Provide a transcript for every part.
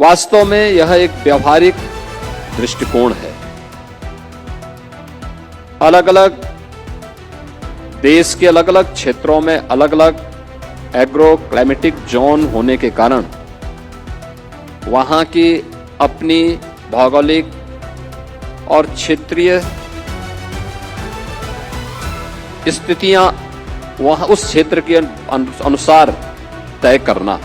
वास्तव में यह एक व्यावहारिक दृष्टिकोण है। अलग अलग देश के अलग अलग क्षेत्रों में अलग अलग एग्रो क्लाइमेटिक जोन होने के कारण वहां की अपनी भौगोलिक और क्षेत्रीय स्थितियां वहां उस क्षेत्र के अनुसार तय करना,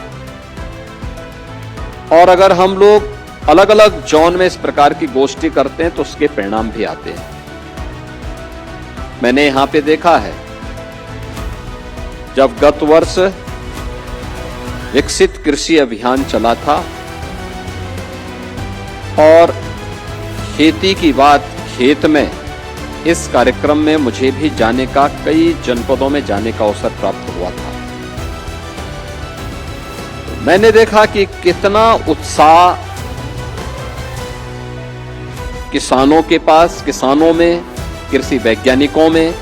और अगर हम लोग अलग अलग जोन में इस प्रकार की गोष्ठी करते हैं तो उसके परिणाम भी आते हैं। मैंने यहां पे देखा है, जब गत वर्ष विकसित कृषि अभियान चला था और खेती की बात खेत में, इस कार्यक्रम में मुझे भी जाने का, कई जनपदों में जाने का अवसर प्राप्त हुआ था। मैंने देखा कि कितना उत्साह किसानों के पास, किसानों में, कृषि वैज्ञानिकों में,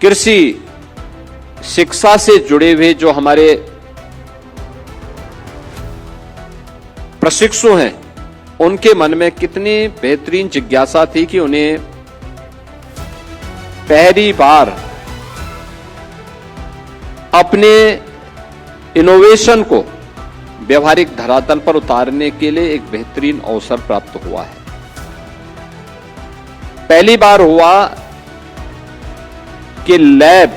कृषि शिक्षा से जुड़े हुए जो हमारे प्रशिक्षु हैं, उनके मन में कितनी बेहतरीन जिज्ञासा थी कि उन्हें पहली बार अपने इनोवेशन को व्यवहारिक धरातल पर उतारने के लिए एक बेहतरीन अवसर प्राप्त हुआ है। पहली बार हुआ कि लैब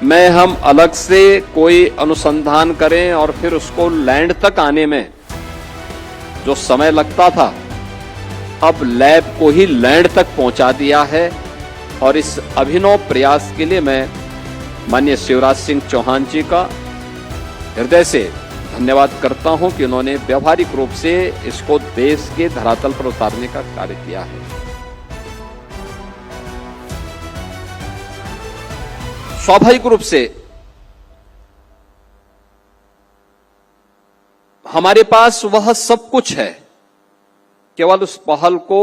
में हम अलग से कोई अनुसंधान करें और फिर उसको लैंड तक आने में जो समय लगता था, अब लैब को ही लैंड तक पहुंचा दिया है। और इस अभिनव प्रयास के लिए मैं माननीय शिवराज सिंह चौहान जी का हृदय से धन्यवाद करता हूं कि उन्होंने व्यवहारिक रूप से इसको देश के धरातल पर उतारने का कार्य किया है। स्वाभाविक रूप से हमारे पास वह सब कुछ है, केवल उस पहल को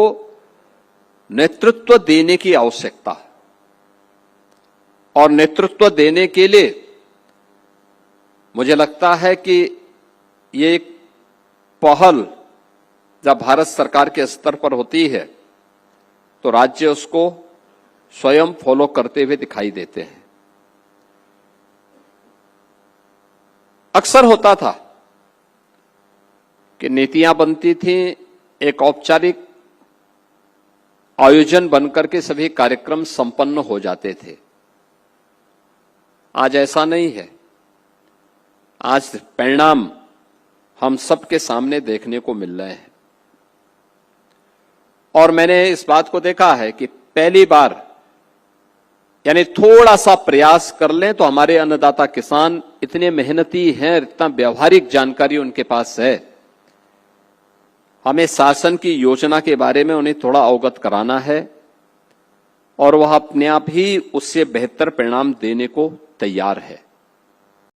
नेतृत्व देने की आवश्यकता है। और नेतृत्व देने के लिए मुझे लगता है कि ये एक पहल जब भारत सरकार के स्तर पर होती है तो राज्य उसको स्वयं फॉलो करते हुए दिखाई देते हैं। अक्सर होता था कि नीतियां बनती थीं, एक औपचारिक आयोजन बनकर के सभी कार्यक्रम संपन्न हो जाते थे। आज ऐसा नहीं है। आज परिणाम हम सबके सामने देखने को मिल रहे हैं। और मैंने इस बात को देखा है कि पहली बार यानी थोड़ा सा प्रयास कर लें तो हमारे अन्नदाता किसान इतने मेहनती हैं, इतना व्यवहारिक जानकारी उनके पास है। हमें शासन की योजना के बारे में उन्हें थोड़ा अवगत कराना है और वह अपने आप ही उससे बेहतर परिणाम देने को तैयार है।